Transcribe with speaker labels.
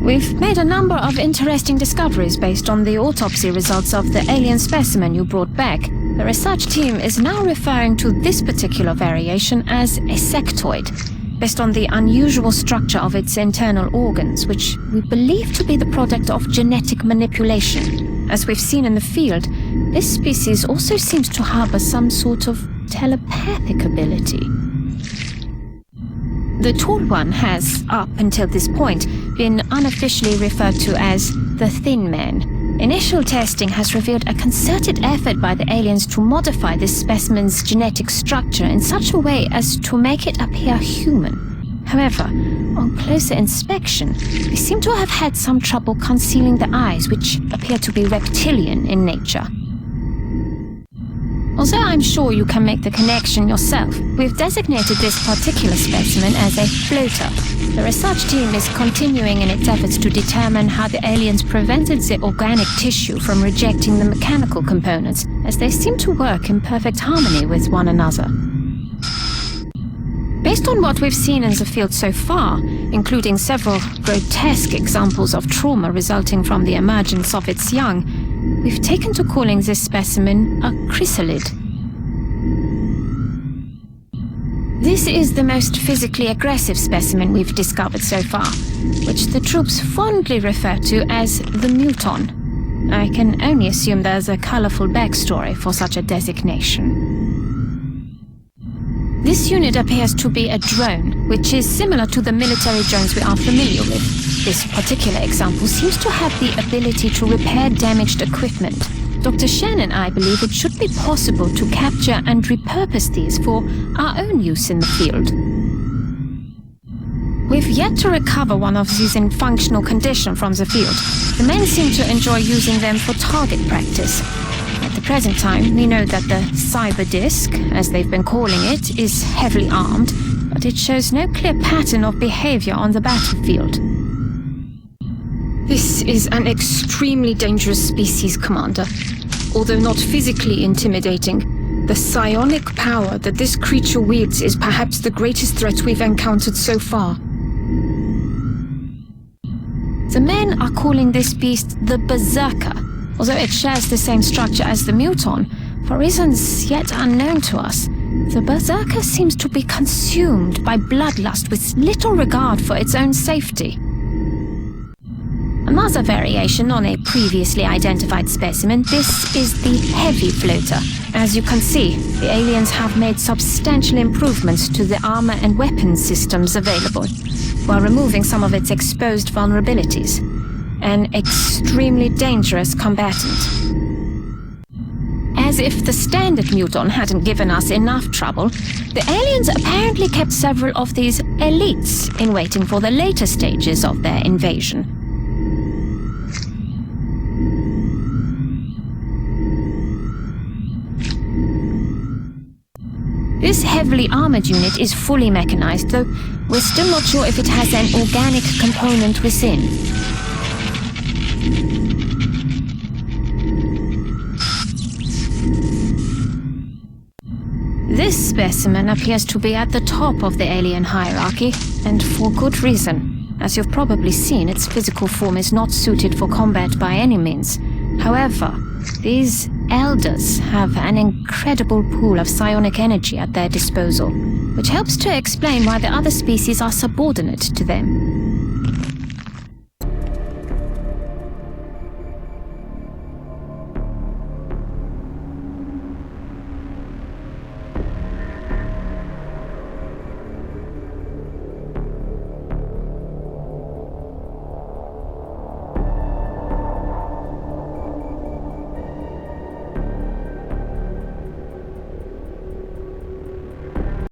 Speaker 1: We've made a number of interesting discoveries based on the autopsy results of the alien specimen you brought back. The research team is now referring to this particular variation as a sectoid, based on the unusual structure of its internal organs, which we believe to be the product of genetic manipulation. As we've seen in the field, this species also seems to harbor some sort of telepathic ability. The tall one has, up until this point, been unofficially referred to as the Thin Man. Initial testing has revealed a concerted effort by the aliens to modify this specimen's genetic structure in such a way as to make it appear human. However, on closer inspection, they seem to have had some trouble concealing the eyes, which appear to be reptilian in nature. Although I'm sure you can make the connection yourself, we've designated this particular specimen as a floater. The research team is continuing in its efforts to determine how the aliens prevented the organic tissue from rejecting the mechanical components, as they seem to work in perfect harmony with one another. Based on what we've seen in the field so far, including several grotesque examples of trauma resulting from the emergence of its young, we've taken to calling this specimen a chrysalid. This is the most physically aggressive specimen we've discovered so far, which the troops fondly refer to as the muton. I can only assume there's a colorful backstory for such a designation. This unit appears to be a drone, which is similar to the military drones we are familiar with. This particular example seems to have the ability to repair damaged equipment. Dr. Shen and I believe it should be possible to capture and repurpose these for our own use in the field. We've yet to recover one of these in functional condition from the field. The men seem to enjoy using them for target practice. At the present time, we know that the cyber disc, as they've been calling it, is heavily armed, but it shows no clear pattern of behavior on the battlefield.
Speaker 2: This is an extremely dangerous species, Commander. Although not physically intimidating, the psionic power that this creature wields is perhaps the greatest threat we've encountered so far.
Speaker 1: The men are calling this beast the Berserker, although it shares the same structure as the muton. For reasons yet unknown to us, the Berserker seems to be consumed by bloodlust with little regard for its own safety. Another variation on a previously identified specimen, this is the Heavy Floater. As you can see, the aliens have made substantial improvements to the armor and weapons systems available, while removing some of its exposed vulnerabilities. An extremely dangerous combatant. As if the standard muton hadn't given us enough trouble, the aliens apparently kept several of these elites in waiting for the later stages of their invasion. This heavily armored unit is fully mechanized, though we're still not sure if it has an organic component within. This specimen appears to be at the top of the alien hierarchy, and for good reason. As you've probably seen, its physical form is not suited for combat by any means. However, these elders have an incredible pool of psionic energy at their disposal, which helps to explain why the other species are subordinate to them.